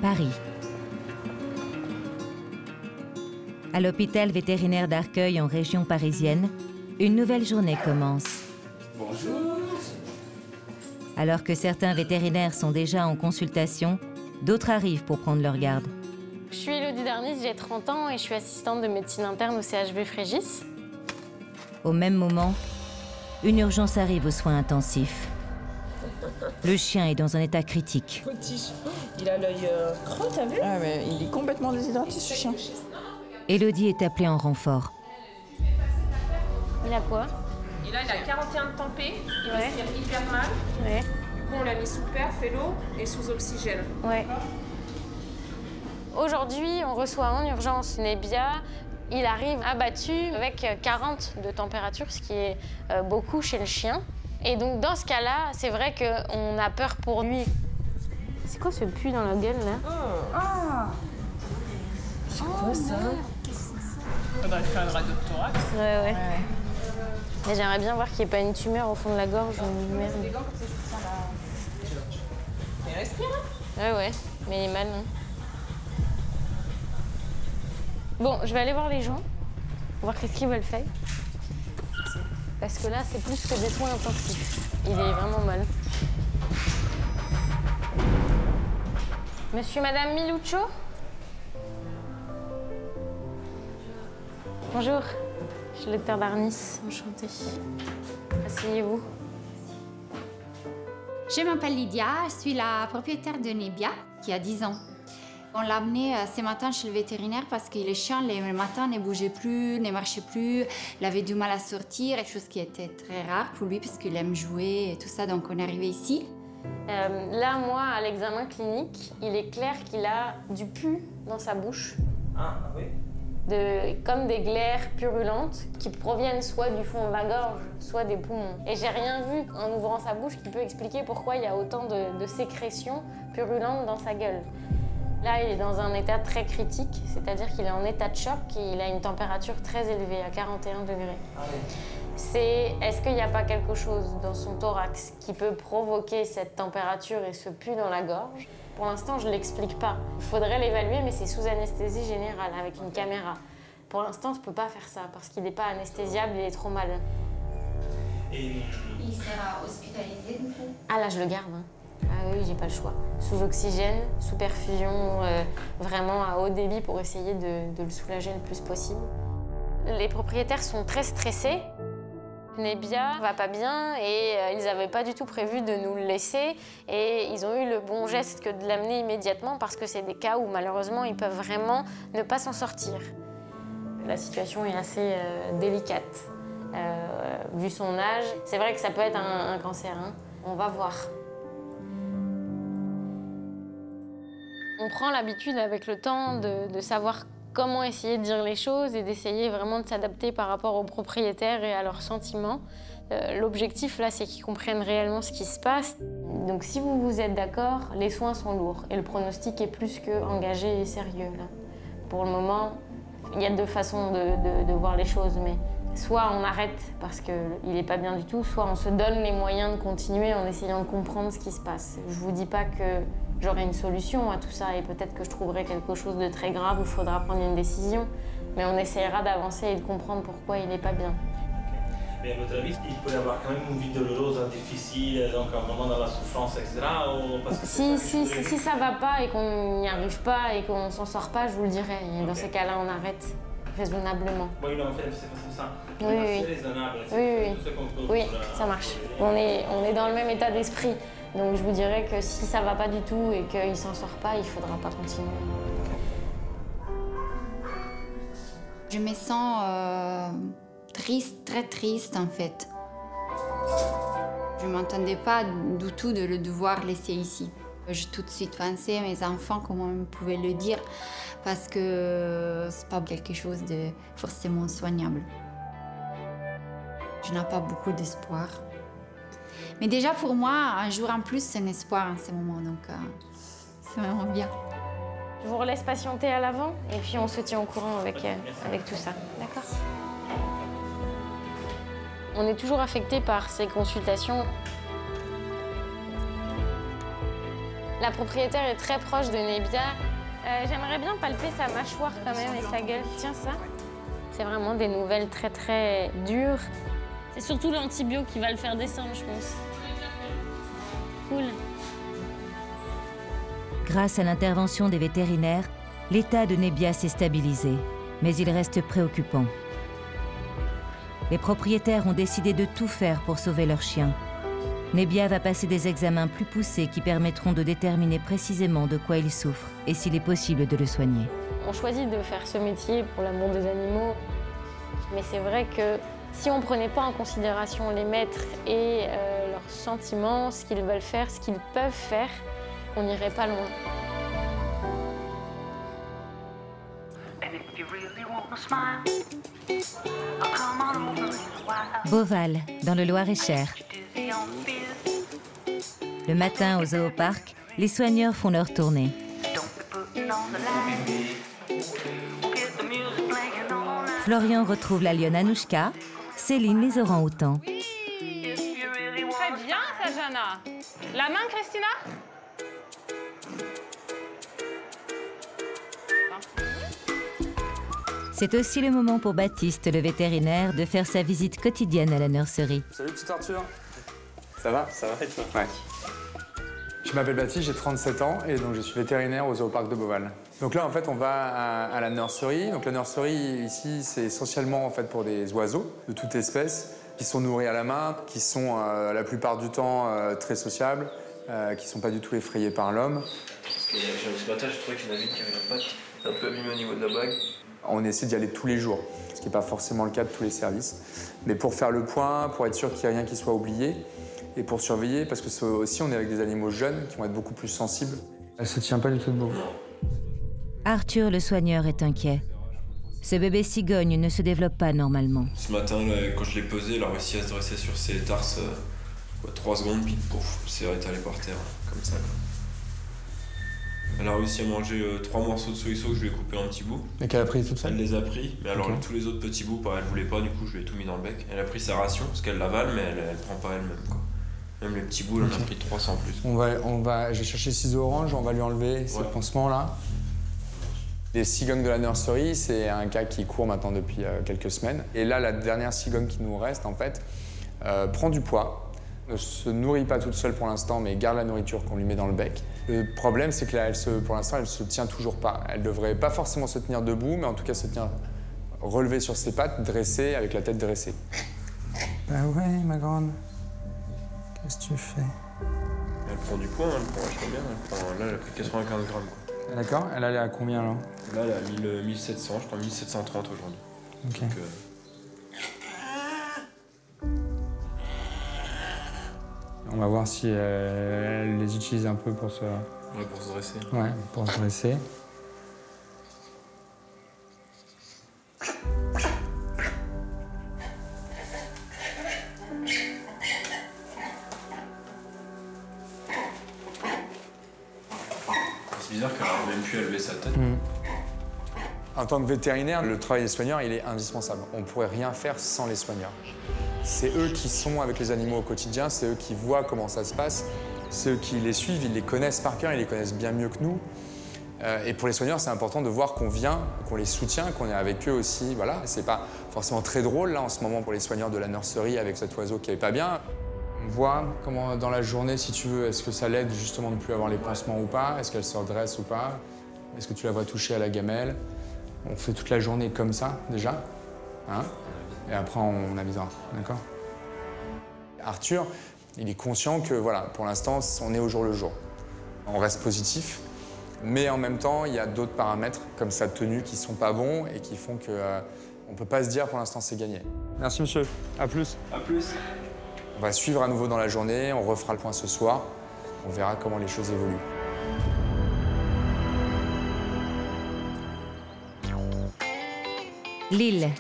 Paris. À l'hôpital vétérinaire d'Arcueil en région parisienne, une nouvelle journée commence. Bonjour. Alors que certains vétérinaires sont déjà en consultation, d'autres arrivent pour prendre leur garde. Je suis Élodie Darnis, j'ai 30 ans et je suis assistante de médecine interne au CHV Frégis. Au même moment, une urgence arrive aux soins intensifs. Le chien est dans un état critique. Petit. Il a l'œil creux, t'as vu? Ah mais il est complètement déshydraté ce chien. Élodie est appelée en renfort. Il a quoi? Et là, il a 41 de tempé, il respire hyper mal. Ouais. Du coup, on l'a mis sous perf, vélo et sous oxygène. Ouais. Aujourd'hui, on reçoit en urgence Nebia. Il arrive abattu avec 40 de température, ce qui est beaucoup chez le chien. Et donc, dans ce cas-là, c'est vrai qu'on a peur pour lui. C'est quoi ce pus dans la gueule, là? C'est quoi ça? Faudrait faire une radio de thorax. Ouais. Mais j'aimerais bien voir qu'il n'y ait pas une tumeur au fond de la gorge ou une merde. Il respire, hein? Ouais, mais il est mal, hein. Bon, je vais aller voir les gens, voir qu'est-ce qu'ils veulent faire. Parce que là, c'est plus que des soins intensifs. Il est vraiment mal. Monsieur, madame Miluccio? Bonjour, je suis le docteur Darnis, enchantée. Asseyez-vous. Je m'appelle Lydia, je suis la propriétaire de Nebia, qui a 10 ans. On l'a amené ce matin chez le vétérinaire parce que le chien, le matin, ne bougeait plus, ne marchait plus. Il avait du mal à sortir, quelque chose qui était très rare pour lui parce qu'il aime jouer et tout ça, donc on est arrivé ici. Là, moi, à l'examen clinique, il est clair qu'il a du pus dans sa bouche. Ah oui? Comme des glaires purulentes qui proviennent soit du fond de la gorge, soit des poumons. Et j'ai rien vu en ouvrant sa bouche qui peut expliquer pourquoi il y a autant de sécrétions purulentes dans sa gueule. Là, il est dans un état très critique, c'est-à-dire qu'il est en état de choc et il a une température très élevée, à 41 degrés. Ah oui. Est-ce qu'il n'y a pas quelque chose dans son thorax qui peut provoquer cette température et ce pus dans la gorge? Pour l'instant, je ne l'explique pas. Il faudrait l'évaluer, mais c'est sous anesthésie générale, avec une caméra. Pour l'instant, je ne peux pas faire ça, parce qu'il n'est pas anesthésiable, il est trop mal. Il sera hospitalisé du coup? Ah là, je le garde. Hein. Ah oui, j'ai pas le choix. Sous oxygène, sous perfusion, vraiment à haut débit pour essayer de le soulager le plus possible. Les propriétaires sont très stressés. Nebia va pas bien et ils n'avaient pas du tout prévu de nous le laisser. Et ils ont eu le bon geste que de l'amener immédiatement parce que c'est des cas où malheureusement ils peuvent vraiment ne pas s'en sortir. La situation est assez délicate. Vu son âge, c'est vrai que ça peut être un cancer. Hein. On va voir. On prend l'habitude avec le temps de savoir comment essayer de dire les choses et d'essayer vraiment de s'adapter par rapport aux propriétaires et à leurs sentiments. L'objectif, là, c'est qu'ils comprennent réellement ce qui se passe. Donc, si vous êtes d'accord, les soins sont lourds et le pronostic est plus qu'engagé et sérieux. Là. Pour le moment, il y a deux façons de voir les choses, mais soit on arrête parce qu'il n'est pas bien du tout, soit on se donne les moyens de continuer en essayant de comprendre ce qui se passe. Je ne vous dis pas que j'aurai une solution à tout ça et peut-être que je trouverai quelque chose de très grave où il faudra prendre une décision, mais on essaiera d'avancer et de comprendre pourquoi il n'est pas bien. Mais à votre avis, il peut y avoir quand même une vie douloureuse, difficile, donc un moment dans la souffrance, etc. Ou parce que si ça va pas et qu'on n'y arrive pas et qu'on s'en sort pas, je vous le dirai. Et dans ces cas-là, on arrête raisonnablement. Oui, non, en fait, c'est ça. Oui. C'est raisonnable. Oui, ça marche. On est dans le même état d'esprit. Donc je vous dirais que si ça va pas du tout et qu'il s'en sort pas, il faudra pas continuer. Je me sens triste, très triste en fait. Je ne m'entendais pas du tout de le devoir laisser ici. J'ai tout de suite pensé à mes enfants, comment ils pouvaient le dire, parce que c'est pas quelque chose de forcément soignable. Je n'ai pas beaucoup d'espoir. Mais déjà pour moi, un jour en plus, c'est un espoir en ce moment, donc c'est vraiment bien. Je vous relaisse patienter à l'avant et puis on se tient au courant avec tout ça. D'accord? On est toujours affecté par ces consultations. La propriétaire est très proche de Nebia. J'aimerais bien palper sa mâchoire quand même et sa gueule. Tiens ça. C'est vraiment des nouvelles très très dures. C'est surtout l'antibio qui va le faire descendre, je pense. Cool. Grâce à l'intervention des vétérinaires, l'état de Nebia s'est stabilisé, mais il reste préoccupant. Les propriétaires ont décidé de tout faire pour sauver leur chien. Nebia va passer des examens plus poussés qui permettront de déterminer précisément de quoi il souffre et s'il est possible de le soigner. On choisit de faire ce métier pour l'amour des animaux, mais c'est vrai que si on ne prenait pas en considération les maîtres et leurs sentiments, ce qu'ils veulent faire, ce qu'ils peuvent faire, on n'irait pas loin. Beauval, dans le Loir-et-Cher. Le matin, au zooparc, les soigneurs font leur tournée. Florian retrouve la lionne Anouchka, Céline les orang-outans. Très bien, ça, Jana. La main, Christina? C'est aussi le moment pour Baptiste, le vétérinaire, de faire sa visite quotidienne à la nurserie. Salut petit Arthur. Ça va? Ça va et toi? Ouais. Je m'appelle Baptiste, j'ai 37 ans et donc je suis vétérinaire au zooparc de Beauval. Donc là en fait on va à la nurserie. Donc la nurserie ici c'est essentiellement en fait pour des oiseaux de toute espèce qui sont nourris à la main, qui sont la plupart du temps très sociables, qui sont pas du tout effrayés par l'homme. Ce matin j'ai trouvé qu'il y en avait une qui avait la patte un peu abîmée au niveau de la bague. On essaie d'y aller tous les jours, ce qui n'est pas forcément le cas de tous les services. Mais pour faire le point, pour être sûr qu'il n'y a rien qui soit oublié, et pour surveiller, parce que aussi on est avec des animaux jeunes qui vont être beaucoup plus sensibles. Elle se tient pas du tout debout. Arthur, le soigneur, est inquiet. Ce bébé cigogne ne se développe pas normalement. Ce matin, là, quand je l'ai pesé, elle a réussi à se dresser sur ses tarses 3 secondes, puis pouf, elle s'est étalée par terre, comme ça. Elle a réussi à manger 3 morceaux de soiseau que je lui ai coupé un petit bout. Et qu'elle a pris toute seule? Elle les a pris, mais alors Okay. tous les autres petits bouts, pareil, elle voulait pas, du coup je lui ai tout mis dans le bec. Elle a pris sa ration, parce qu'elle l'avale, mais elle prend pas elle-même, quoi. Même les petits bouts, elle en a pris 300 en plus. J'ai cherché ciseaux orange, on va lui enlever ces pansements-là. Les cigognes de la nurserie, c'est un cas qui court maintenant depuis quelques semaines. Et là, la dernière cigogne qui nous reste, en fait, prend du poids, ne se nourrit pas toute seule pour l'instant, mais garde la nourriture qu'on lui met dans le bec. Le problème, c'est que là, pour l'instant, elle se tient toujours pas. Elle devrait pas forcément se tenir debout, mais en tout cas se tenir relevée sur ses pattes, dressée, avec la tête dressée. Bah ouais, ma grande. Qu'est-ce que tu fais? Elle prend du poids, elle prend vachement bien. Là, elle a pris 95 grammes. Quoi. D'accord. Elle allait à combien, là? Là, elle a 1700, je crois 1730 aujourd'hui. Ok. Donc, On va voir si elle les utilise un peu pour se... ouais, pour se dresser. Ouais, pour se dresser. C'est bizarre qu'elle n'arrive même plus à lever sa tête. En tant que vétérinaire, le travail des soigneurs, il est indispensable. On ne pourrait rien faire sans les soigneurs. C'est eux qui sont avec les animaux au quotidien, c'est eux qui voient comment ça se passe, c'est eux qui les suivent, ils les connaissent par cœur, ils les connaissent bien mieux que nous. Et pour les soigneurs, c'est important de voir qu'on vient, qu'on les soutient, qu'on est avec eux aussi. Voilà. C'est pas forcément très drôle là en ce moment pour les soigneurs de la nurserie avec cet oiseau qui n'est pas bien. On voit comment dans la journée, si tu veux, est-ce que ça l'aide justement de ne plus avoir les pansements ou pas? Est-ce qu'elle se redresse ou pas? Est-ce que tu la vois toucher à la gamelle? On fait toute la journée comme ça, déjà. Hein? Et après, on avisera. D'accord? Arthur, il est conscient que, voilà, pour l'instant, on est au jour le jour. On reste positif, mais en même temps, il y a d'autres paramètres, comme sa tenue, qui sont pas bons et qui font que on peut pas se dire pour l'instant c'est gagné. Merci, monsieur. À plus. À plus. On va suivre à nouveau dans la journée, on refera le point ce soir. On verra comment les choses évoluent. Lille.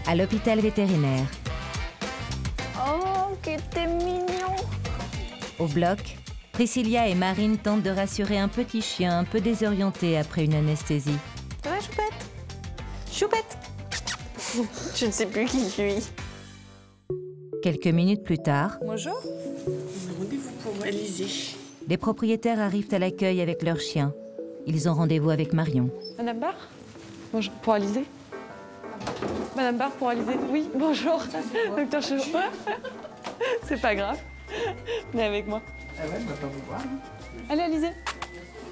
À l'hôpital vétérinaire. Oh, que t'es mignon! Au bloc, Priscilla et Marine tentent de rassurer un petit chien un peu désorienté après une anesthésie. Ça va, Choupette? Choupette! Je ne sais plus qui je suis. Quelques minutes plus tard, Bonjour. Rendez-vous pour Élisée. Les propriétaires arrivent à l'accueil avec leurs chiens. Ils ont rendez-vous avec Marion. Madame Barre? Bonjour, pour Alizé. Madame Barre, pour Alizé. Oui, bonjour. Docteur Chevaux. C'est pas grave. Venez avec moi. Ah ouais, on va pas vous voir. Allez, Alizé.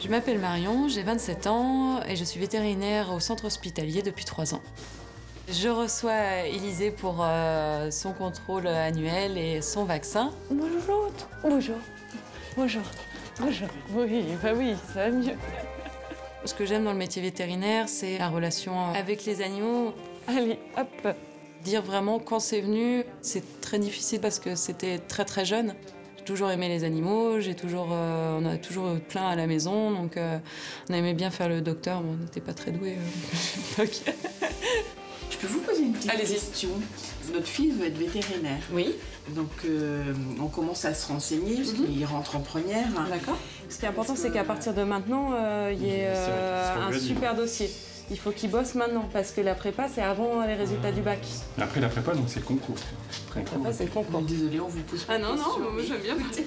Je m'appelle Marion, j'ai 27 ans et je suis vétérinaire au centre hospitalier depuis 3 ans. Je reçois Élisée pour son contrôle annuel et son vaccin. Bonjour. Bonjour. Bonjour. Bonjour. Oui, bah oui, ça va mieux. Ce que j'aime dans le métier vétérinaire, c'est la relation avec les animaux. Allez, hop. Dire vraiment quand c'est venu, c'est très difficile parce que c'était très jeune. J'ai toujours aimé les animaux, on a toujours plein à la maison, donc on aimait bien faire le docteur, mais on n'était pas très doués à l'époque. Je peux vous poser une petite Allez-y. question? Notre fils veut être vétérinaire. Oui. Donc on commence à se renseigner parce qu'il rentre en première. D'accord. Ce qui est important, c'est qu'à partir de maintenant, il y ait un super dossier. Il faut qu'il bosse maintenant, parce que la prépa, c'est avant les résultats du bac. Après la prépa, donc c'est le concours. La prépa, c'est le concours. Désolée, on vous pose pas de Ah non, questions, moi mais- j'aime bien parler.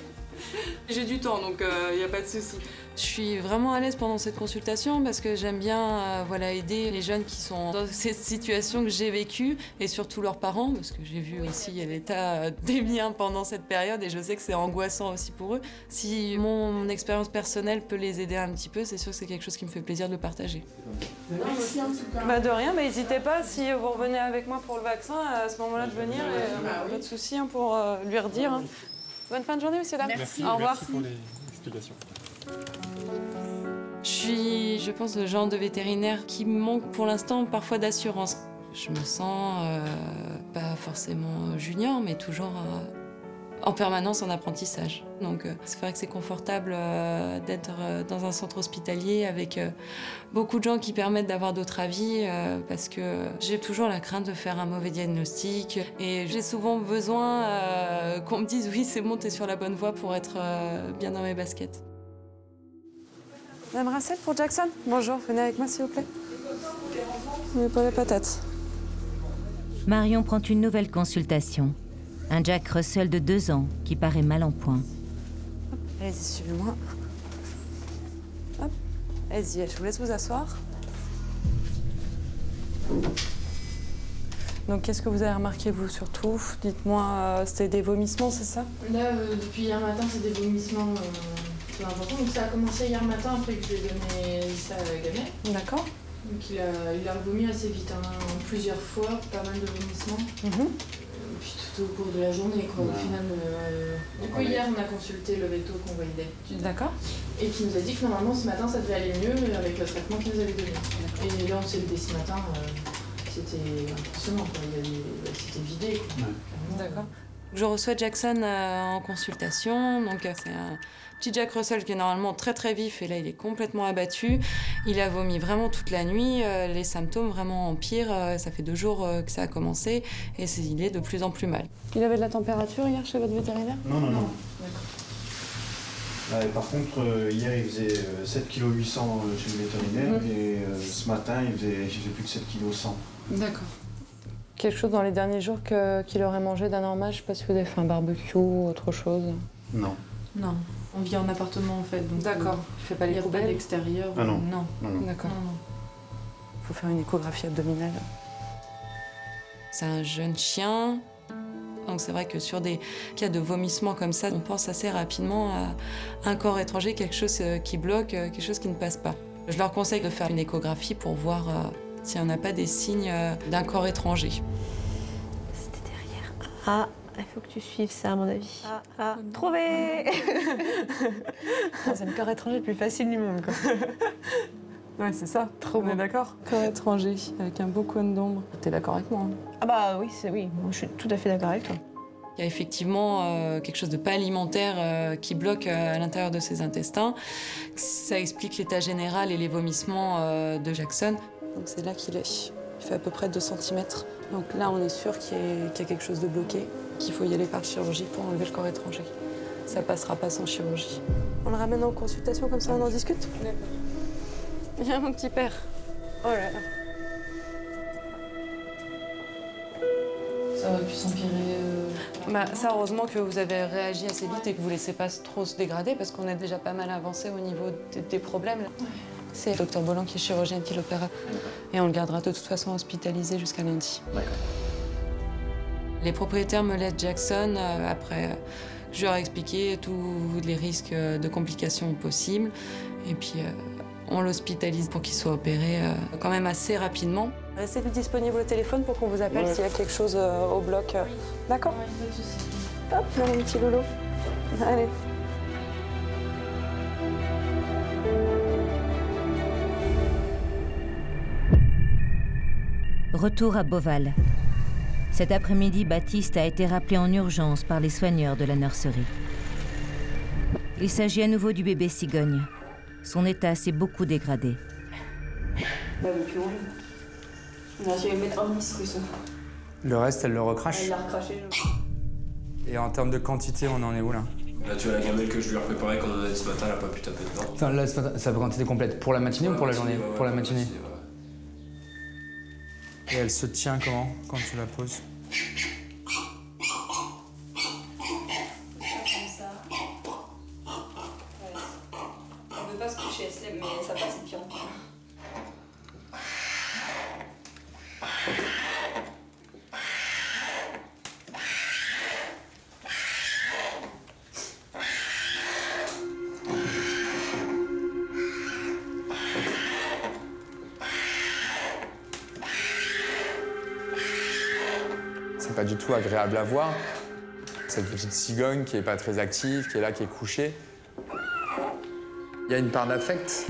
J'ai du temps, donc il n'y a pas de souci. Je suis vraiment à l'aise pendant cette consultation parce que j'aime bien aider les jeunes qui sont dans cette situation que j'ai vécue et surtout leurs parents, parce que j'ai vu aussi l'état des miens pendant cette période et je sais que c'est angoissant aussi pour eux. Si mon expérience personnelle peut les aider un petit peu, c'est sûr que c'est quelque chose qui me fait plaisir de le partager. Merci en tout cas. Bah de rien, n'hésitez pas, si vous revenez avec moi pour le vaccin, à ce moment-là de venir, pas de souci pour lui redire. Hein. Bonne fin de journée, monsieur Dame. Merci. Au revoir. Merci pour les explications. Je suis, je pense, le genre de vétérinaire qui manque pour l'instant parfois d'assurance. Je me sens pas forcément junior, mais toujours en permanence en apprentissage. Donc c'est vrai que c'est confortable d'être dans un centre hospitalier avec beaucoup de gens qui permettent d'avoir d'autres avis parce que j'ai toujours la crainte de faire un mauvais diagnostic et j'ai souvent besoin qu'on me dise oui c'est bon, t'es sur la bonne voie pour être bien dans mes baskets. Madame Rassel pour Jackson. Bonjour, venez avec moi s'il vous plaît. Mais pas les patates. Marion prend une nouvelle consultation. Un Jack Russell de 2 ans qui paraît mal en point. Allez-y, suivez-moi. Hop. Allez-y, je vous laisse vous asseoir. Donc, qu'est-ce que vous avez remarqué, vous, surtout? Dites-moi, c'était des vomissements, c'est ça? Là, depuis hier matin, c'est des vomissements peu importants. Donc, ça a commencé hier matin, après que je lui ai donné ça à Gamel. D'accord. Donc, il a vomi assez vite, hein, plusieurs fois, pas mal de vomissements. Puis tout au cours de la journée, quoi. Au final, du coup, hier, on a consulté le veto qu'on voyait d'habitude. D'accord. Et qui nous a dit que normalement, ce matin, ça devait aller mieux avec le traitement qu'il nous avait donné. Et là, on s'est levé ce matin, c'était impressionnant, quoi. C'était vidé, quoi. D'accord. Je reçois Jackson en consultation, donc c'est un petit Jack Russell qui est normalement très vif et là il est complètement abattu. Il a vomi vraiment toute la nuit, les symptômes vraiment empirent, ça fait 2 jours que ça a commencé et il est de plus en plus mal. Il avait de la température hier chez votre vétérinaire? Non. D'accord. Par contre, hier il faisait 7,8 kg chez le vétérinaire et ce matin il faisait plus de 7,1 kg. D'accord. Quelque chose dans les derniers jours qu'il aurait mangé d'anormal? Je sais pas si vous avez fait un barbecue ou autre chose. Non. Non, on vit en appartement en fait. D'accord. Je fais pas les poubelles? Il n'y a pas d'extérieur. Ah non. Non. D'accord. Faut faire une échographie abdominale. C'est un jeune chien, donc c'est vrai que sur des cas de vomissement comme ça, on pense assez rapidement à un corps étranger, quelque chose qui bloque, quelque chose qui ne passe pas. Je leur conseille de faire une échographie pour voir si on n'a pas des signes d'un corps étranger. C'était derrière. Ah, il faut que tu suives ça, à mon avis. Ah, trouvé. C'est le corps étranger le plus facile du monde, quoi. Ouais, c'est ça. Trop bon. On est d'accord? Corps étranger, avec un beau cône d'ombre. T'es d'accord avec moi? Hein? Ah bah oui, oui. Moi, je suis tout à fait d'accord avec toi. Il y a effectivement quelque chose de pas alimentaire qui bloque à l'intérieur de ses intestins. Ça explique l'état général et les vomissements de Jackson. Donc c'est là qu'il est. Il fait à peu près 2 cm. Donc là, on est sûr qu'il y a quelque chose de bloqué, qu'il faut y aller par chirurgie pour enlever le corps étranger. Ça passera pas sans chirurgie. On le ramène en consultation, comme ça on en discute? Viens, mon petit père. Oh là là. Ça aurait pu s'empirer Ça, heureusement que vous avez réagi assez vite et que vous ne laissez pas trop se dégrader parce qu'on a déjà pas mal avancé au niveau des problèmes. C'est le docteur Bolland qui est chirurgien qui l'opérera. Et on le gardera de toute façon hospitalisé jusqu'à lundi. Les propriétaires me laissent Jackson après je leur ai expliqué tous les risques de complications possibles. Et puis on l'hospitalise pour qu'il soit opéré quand même assez rapidement. Restez disponible au téléphone pour qu'on vous appelle s'il y a quelque chose au bloc. D'accord? Pas de soucis. Hop, là, mon petit loulou. Allez. Retour à Beauval. Cet après-midi, Baptiste a été rappelé en urgence par les soigneurs de la nurserie. Il s'agit à nouveau du bébé cigogne. Son état s'est beaucoup dégradé. Bah, elle veut plus manger. On a essayé de mettre un ministre, ça. Le reste, elle le recrache. Elle l'a recraché. Et en termes de quantité, on en est où là? Là, tu vois la gamelle que je lui ai préparée comme on a dit ce matin, elle a pas pu taper dedans. Enfin, là, ça peut quantité complète. Pour la matinée ou pour la journée? Pour la matinée. Et elle se tient comment quand tu la poses? Comme ça. Elle veut pas se coucher, elle se lève, mais ça passe et puis on prend. C'est pas du tout agréable à voir. Cette petite cigogne qui est pas très active, qui est là, qui est couchée. Il y a une part d'affect.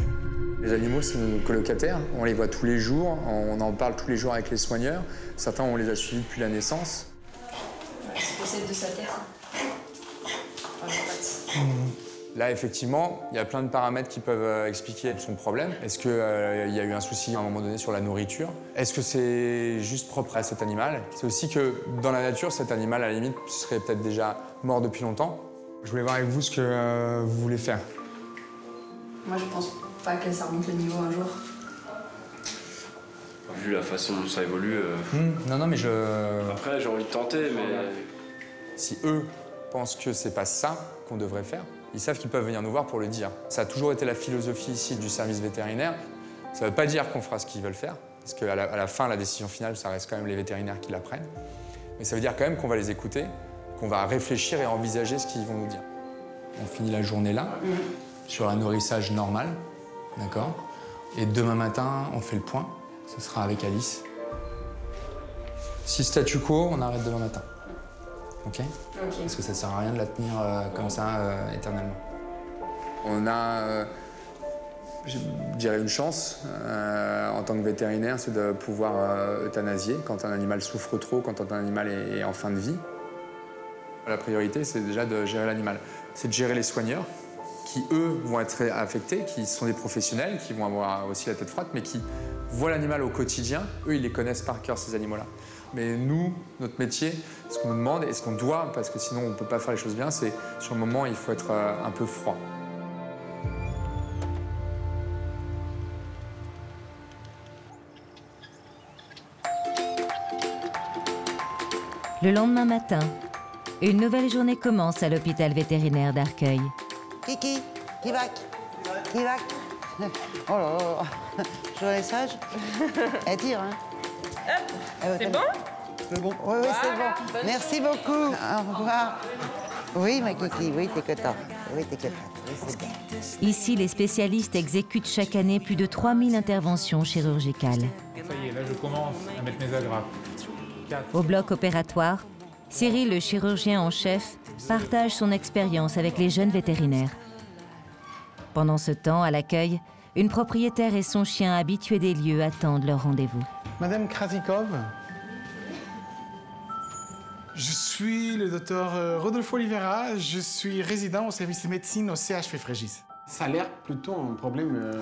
Les animaux, c'est nos colocataires. On les voit tous les jours, on en parle tous les jours avec les soigneurs. Certains, on les a suivis depuis la naissance. C'est possible de sa tête. Là, effectivement, il y a plein de paramètres qui peuvent expliquer son problème. Est-ce qu'il y a eu un souci à un moment donné sur la nourriture? Est-ce que c'est juste propre à cet animal? C'est aussi que dans la nature, cet animal, à la limite, serait peut-être déjà mort depuis longtemps. Je voulais voir avec vous ce que vous voulez faire. Moi, je pense pas que ça remonte le niveau un jour. Vu la façon dont ça évolue... Non, mais je... Après, j'ai envie de tenter, mais... Si eux pensent que c'est pas ça qu'on devrait faire, ils savent qu'ils peuvent venir nous voir pour le dire. Ça a toujours été la philosophie ici du service vétérinaire. Ça ne veut pas dire qu'on fera ce qu'ils veulent faire, parce qu'à la fin, la décision finale, ça reste quand même les vétérinaires qui la prennent. Mais ça veut dire quand même qu'on va les écouter, qu'on va réfléchir et envisager ce qu'ils vont nous dire. On finit la journée là, sur un nourrissage normal, d'accord? Et demain matin, on fait le point. Ce sera avec Alice. Si statu quo, on arrête demain matin. OK? Parce que ça ne sert à rien de la tenir comme ça éternellement. On a, je dirais, une chance en tant que vétérinaire, c'est de pouvoir euthanasier quand un animal souffre trop, quand un animal est en fin de vie. La priorité, c'est déjà de gérer l'animal. C'est de gérer les soigneurs qui, eux, vont être affectés, qui sont des professionnels, qui vont avoir aussi la tête froide, mais qui voient l'animal au quotidien. Eux, ils les connaissent par cœur, ces animaux-là. Mais nous, notre métier, ce qu'on nous demande et ce qu'on doit, parce que sinon on ne peut pas faire les choses bien, c'est sur le moment, il faut être un peu froid. Le lendemain matin, une nouvelle journée commence à l'hôpital vétérinaire d'Arcueil. Kiki, qui va? Oh là là, journée sage. Elle tire, hein? C'est bon? C'est bon. Oui, c'est bon. Merci beaucoup. Au revoir. Oui, ma Kiki, oui, t'es content. Oui, t'es content. Oui, c'est bon. Ici, les spécialistes exécutent chaque année plus de 3000 interventions chirurgicales. Ça y est, là je commence à mettre mes agrafes. Au bloc opératoire, Cyril, le chirurgien en chef, partage son expérience avec les jeunes vétérinaires. Pendant ce temps, à l'accueil, une propriétaire et son chien habitués des lieux attendent leur rendez-vous. Madame Krasikov, je suis le docteur Rodolfo Oliveira, je suis résident au service de médecine au CHV Frégis. Ça a l'air plutôt un problème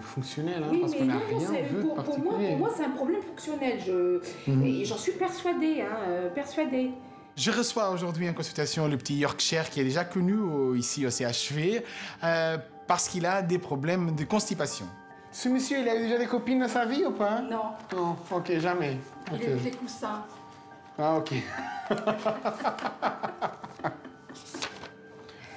fonctionnel, hein, oui, parce qu'on n'a rien vu de particulier. Pour moi, c'est un problème fonctionnel. Et j'en suis persuadée, persuadée. Je reçois aujourd'hui en consultation le petit Yorkshire qui est déjà connu ici au CHV parce qu'il a des problèmes de constipation. Ce monsieur, il a déjà des copines dans sa vie ou pas? Non. Non, ok, jamais. Il Okay. a eu des coussins. Ah, ok.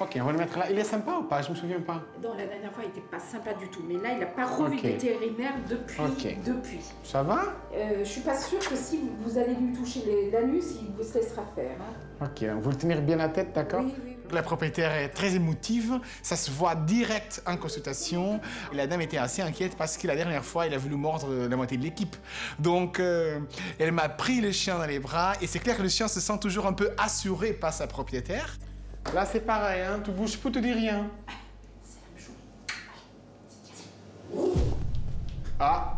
Ok, on va le mettre là. Il est sympa ou pas? Je me souviens pas. Non, la dernière fois, il n'était pas sympa du tout. Mais là, il n'a pas revu de vétérinaire depuis. Ça va? Je suis pas sûre que si vous allez lui toucher l'anus, il vous laissera faire. Hein. Ok, on va le tenir bien la tête, d'accord? Oui, oui. La propriétaire est très émotive, ça se voit direct en consultation. Et la dame était assez inquiète parce que la dernière fois, elle a voulu mordre la moitié de l'équipe. Donc, elle m'a pris le chien dans les bras et c'est clair que le chien se sent toujours un peu assuré par sa propriétaire. Là, c'est pareil, hein, tu bouges plus, tu dis rien. Ah.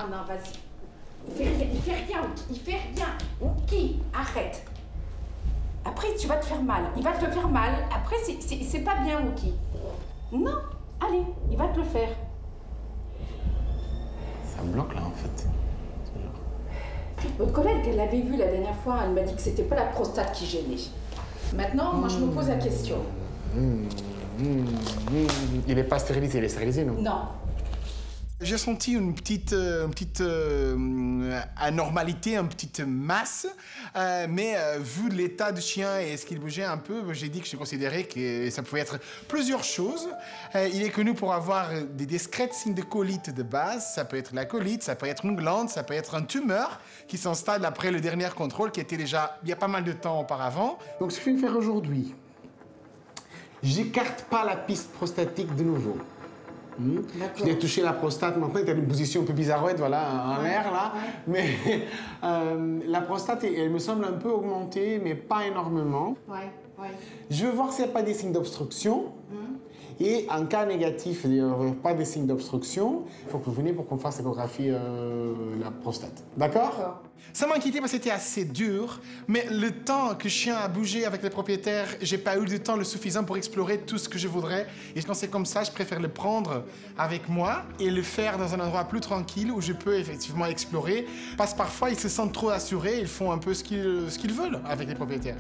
Non, vas-y. Il fait rien. Ok, arrête. Après, tu vas te faire mal. Il va te faire mal. Après, c'est pas bien, ok. Non, allez, il va te le faire. Ça me bloque, là, en fait. Votre collègue, elle l'avait vu la dernière fois, elle m'a dit que c'était pas la prostate qui gênait. Maintenant, moi, je me pose la question. Il n'est pas stérilisé, il est stérilisé, non? Non. J'ai senti une petite anormalité, une petite masse, mais vu l'état du chien et ce qu'il bougeait un peu, j'ai dit que je considérais que ça pouvait être plusieurs choses. Il est connu pour avoir des discrets signes de colite de base. Ça peut être la colite, ça peut être une glande, ça peut être une tumeur qui s'installe après le dernier contrôle qui était déjà il y a pas mal de temps auparavant. Donc ce que je vais faire aujourd'hui, j'écarte pas la piste prostatique de nouveau. Je l'ai touché la prostate, maintenant il y a une position un peu bizarroïde, voilà, en l'air là. Mais la prostate, elle me semble un peu augmentée, mais pas énormément. Je veux voir s'il n'y a pas des signes d'obstruction. Et en cas négatif, il n'y a pas de signes d'obstruction, il faut que vous veniez pour qu'on fasse l'échographie la prostate. D'accord? Ça m'inquiétait parce que c'était assez dur, mais le temps que le chien a bougé avec les propriétaires, j'ai pas eu le temps le suffisant pour explorer tout ce que je voudrais. Et quand c'est comme ça, je préfère le prendre avec moi et le faire dans un endroit plus tranquille où je peux effectivement explorer. Parce que parfois, ils se sentent trop assurés, ils font un peu ce qu'ils veulent avec les propriétaires.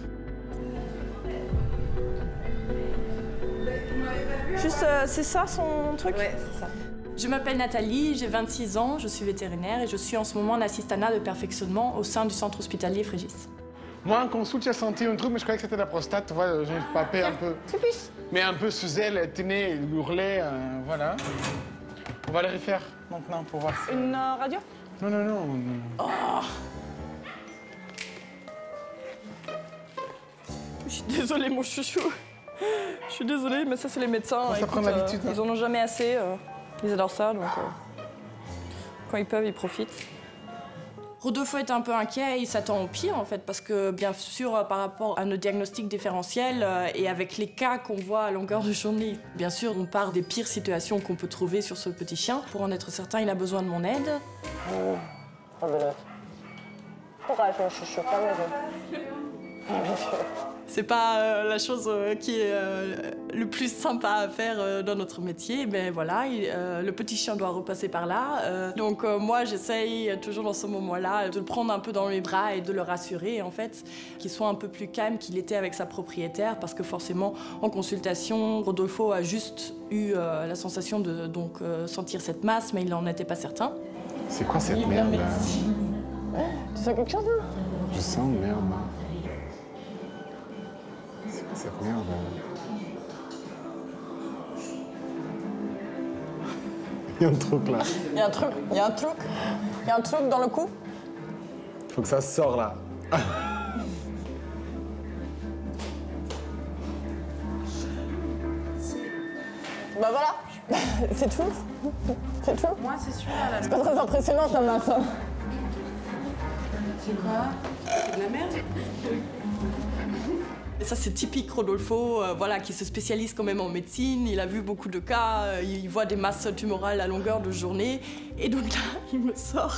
Juste, c'est ça son truc? Ouais, c'est ça. Je m'appelle Nathalie, j'ai 26 ans, je suis vétérinaire et je suis en ce moment en assistanat de perfectionnement au sein du centre hospitalier Frégis. Moi, en consulte, j'ai senti un truc, mais je croyais que c'était la prostate. Tu vois, j'ai papé un peu. Mais un peu sous elle, elle tenait, elle hurlait, voilà. On va le refaire maintenant pour voir si... Une radio? Non, non, non. Oh. Je suis désolée, mon chouchou. Je suis désolée, mais ça, c'est les médecins. Ça prend l'habitude. Ils en ont jamais assez. Ils adorent ça, donc quand ils peuvent, ils profitent. Rodolfo est un peu inquiet, il s'attend au pire en fait, parce que bien sûr, par rapport à nos diagnostics différentiels et avec les cas qu'on voit à longueur de journée, bien sûr, on part des pires situations qu'on peut trouver sur ce petit chien. Pour en être certain, il a besoin de mon aide. Courage, mon chouchou, pas C'est pas la chose qui est le plus sympa à faire dans notre métier, mais voilà, le petit chien doit repasser par là. Donc moi, j'essaye toujours dans ce moment-là de le prendre un peu dans mes bras et de le rassurer, en fait, qu'il soit un peu plus calme qu'il était avec sa propriétaire, parce que forcément, en consultation, Rodolfo a juste eu la sensation de sentir cette masse, mais il n'en était pas certain. C'est quoi cette merde là? Tu sens quelque chose là? Je sens une merde. C'est quoi cette merde? Il y a un truc là. Il y a un truc, il y a un truc. Il y a un truc dans le cou. Il faut que ça sorte là. Bah voilà, c'est tout. C'est tout. Moi, c'est celui-là, là. C'est pas très impressionnant ta masse. C'est quoi? C'est de la merde? Et ça, c'est typique Rodolfo, voilà, qui se spécialise quand même en médecine. Il a vu beaucoup de cas, il voit des masses tumorales à longueur de journée. Et donc là, il me sort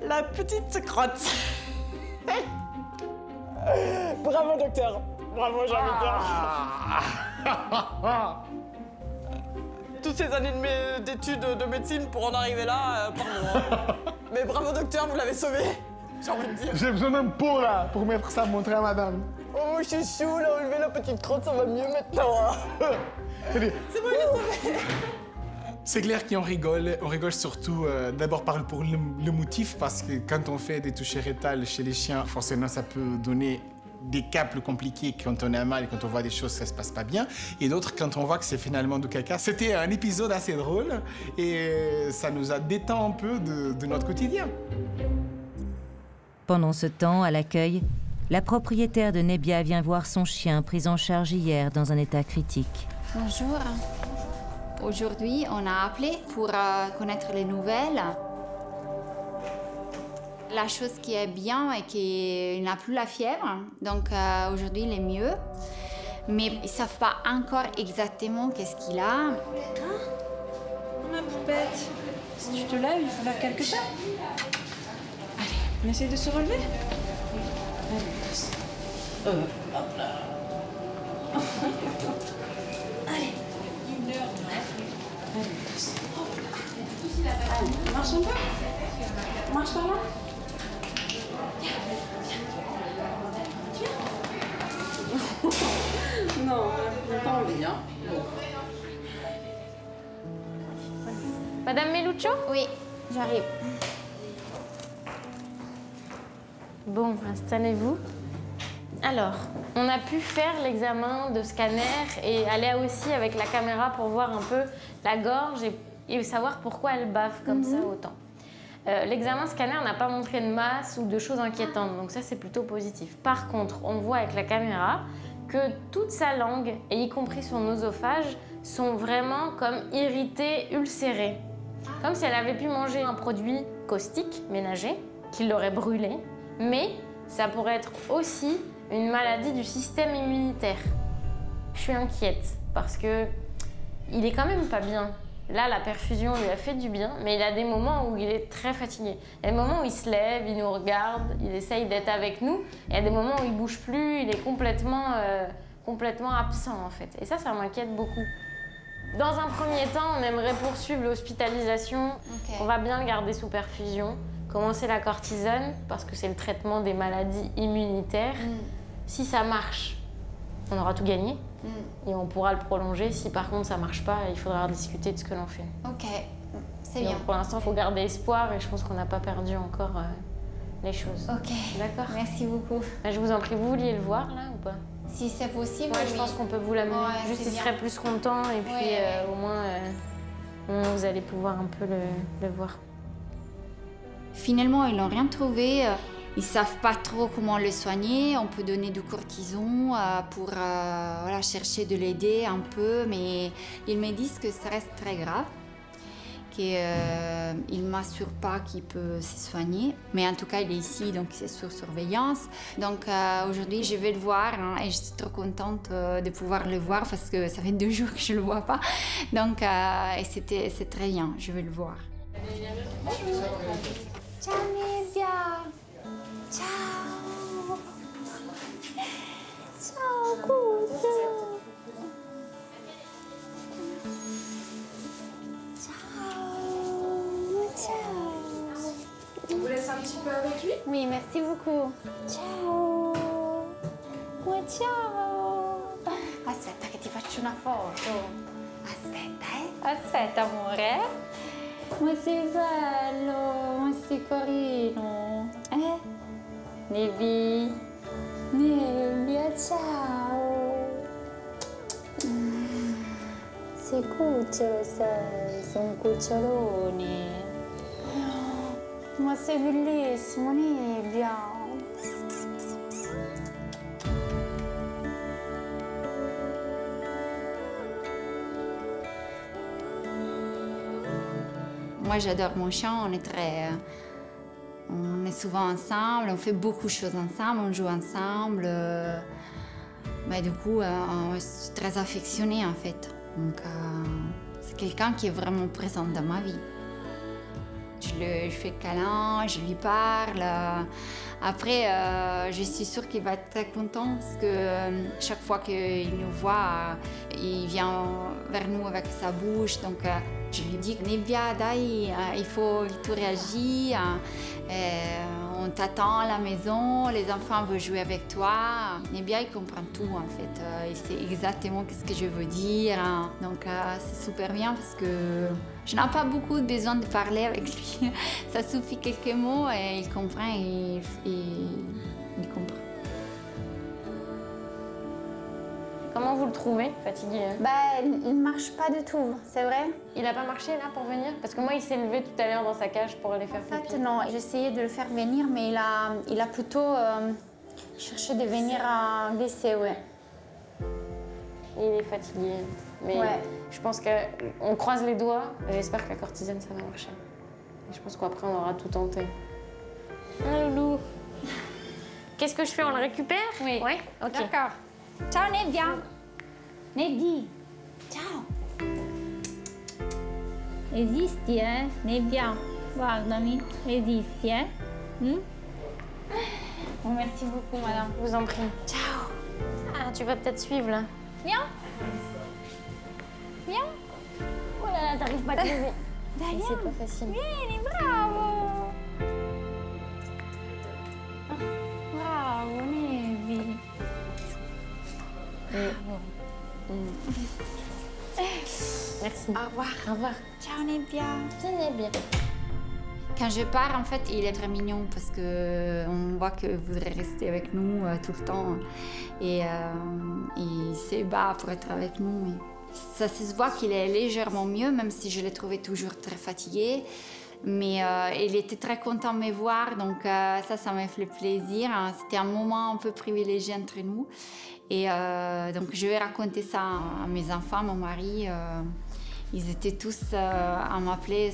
la petite crotte. Bravo, docteur. Bravo, j'ai envie de dire. Toutes ces années d'études de médecine pour en arriver là, pardon. Mais bravo, docteur, vous l'avez sauvé. J'ai envie de dire. J'ai besoin d'un pot là pour mettre ça, montrer à madame. Oh mon chouchou, là, enlever la petite crotte, ça va mieux maintenant. Hein. C'est bon, il est sauvé. C'est clair qu'on rigole. On rigole surtout d'abord pour le motif, parce que quand on fait des touchés rétales chez les chiens, forcément ça peut donner des cas plus compliqués quand on est mal et quand on voit des choses, ça se passe pas bien. Et d'autres, quand on voit que c'est finalement du caca. C'était un épisode assez drôle et ça nous a détend un peu de notre quotidien. Pendant ce temps, à l'accueil, la propriétaire de Nebia vient voir son chien pris en charge hier dans un état critique. Bonjour. Aujourd'hui, on a appelé pour connaître les nouvelles. La chose qui est bien est qu'il n'a plus la fièvre, donc aujourd'hui il est mieux. Mais ils ne savent pas encore exactement qu'est-ce qu'il a. Oh, ma poupette, si tu te lèves, il faut faire quelques pas. Allez, on essaie de se relever. Allez, hop là. Allez. Allez, marche un peu. Marche par là. Non, pas envie, hein. Madame Meluccio? Oui, j'arrive. Bon, installez-vous. Alors, on a pu faire l'examen de scanner et aller aussi avec la caméra pour voir un peu la gorge et savoir pourquoi elle bave comme ça autant. L'examen scanner n'a pas montré de masse ou de choses inquiétantes, donc ça c'est plutôt positif. Par contre, on voit avec la caméra que toute sa langue, et y compris son oesophage, sont vraiment comme irritées, ulcérées. Comme si elle avait pu manger un produit caustique, ménager, qui l'aurait brûlé, mais ça pourrait être aussi une maladie du système immunitaire. Je suis inquiète parce que il est quand même pas bien. Là, la perfusion lui a fait du bien, mais il y a des moments où il est très fatigué. Il y a des moments où il se lève, il nous regarde, il essaye d'être avec nous. Il y a des moments où il bouge plus, il est complètement absent en fait. Et ça m'inquiète beaucoup. Dans un premier temps, on aimerait poursuivre l'hospitalisation. On va bien le garder sous perfusion. Commencer la cortisone, parce que c'est le traitement des maladies immunitaires. Si ça marche, on aura tout gagné. Et on pourra le prolonger. Si par contre ça marche pas, il faudra discuter de ce que l'on fait. Ok, c'est bien. Pour l'instant, il faut garder espoir et je pense qu'on n'a pas perdu encore les choses. Ok, d'accord. Merci beaucoup. Je vous en prie, vous vouliez le voir là ou pas? Si c'est possible, ouais, oui. Je pense qu'on peut vous l'amener. Ouais, juste, il serait plus content et puis au moins, vous allez pouvoir un peu le voir. Finalement, ils n'ont rien trouvé. Ils ne savent pas trop comment le soigner. On peut donner du cortison pour voilà, chercher de l'aider un peu, mais ils me disent que ça reste très grave, qu'ils ne m'assurent pas qu'il peut se soigner. Mais en tout cas, il est ici, donc c'est sous surveillance. Donc aujourd'hui, je vais le voir et je suis trop contente de pouvoir le voir parce que ça fait 2 jours que je ne le vois pas. Donc c'est très bien, je vais le voir. Ciao Nebia. Ciao. Ciao, Cuccio. Ciao. On vous laisse un petit peu avec lui? Oui, merci beaucoup. Ciao. Ciao. Aspetta che ti faccio una foto. Aspetta, Aspetta, amore. Ma sei bello, ma sei carino. Nebi. Nebbia, ciao. Sei cucciolo, sei un cucciolone. Ma sei bellissimo, Nebbia. Moi, j'adore mon chien, on est souvent ensemble, on fait beaucoup de choses ensemble, on joue ensemble. Mais du coup, je suis très affectionnée en fait. Donc, c'est quelqu'un qui est vraiment présent dans ma vie. Je fais câlin, je lui parle. Après, je suis sûre qu'il va être très content parce que chaque fois qu'il nous voit, il vient vers nous avec sa bouche. Donc, je lui dis, Nebia, dai, il faut que tu réagis. On t'attend à la maison, les enfants veulent jouer avec toi. Nebia, il comprend tout en fait. Il sait exactement ce que je veux dire. Donc, c'est super bien parce que Je n'ai pas beaucoup besoin de parler avec lui. Ça suffit quelques mots et il comprend et il comprend. Comment vous le trouvez, fatigué? Il ne marche pas du tout, c'est vrai. Il n'a pas marché là pour venir? Parce que moi, il s'est levé tout à l'heure dans sa cage pour aller faire pipi. En fait, non, j'ai essayé de le faire venir, mais il a plutôt cherché de venir à glisser, ouais. Il est fatigué, mais ouais. Je pense qu'on croise les doigts. J'espère que la cortisone, ça va marcher. Et je pense qu'après, on aura tout tenté. Ah, loulou. Qu'est-ce que je fais? On le récupère? Oui. Ouais? Ok. D'accord. Ciao Nebbia. Neddy. Ciao. Resisti, Nebbia. Guardami. Resisti, Bon, merci beaucoup, madame. Je vous en prie. Ciao. Ah, tu vas peut-être suivre, là. Viens. Viens. Oh là là, t'arrives pas à te lever. Viens. C'est pas facile. Vieni, bravo. Bravo, Nebbia. Merci. Au revoir. Au revoir. Ciao, Nebbia. Viens, Nebbia. Quand je pars, en fait, il est très mignon parce qu'on voit qu'il voudrait rester avec nous tout le temps. Et il se bat pour être avec nous. Ça se voit qu'il est légèrement mieux, même si je l'ai trouvé toujours très fatigué. Mais il était très content de me voir, donc ça m'a fait plaisir. C'était un moment un peu privilégié entre nous. Et donc je vais raconter ça à mes enfants, à mon mari. Ils étaient tous à m'appeler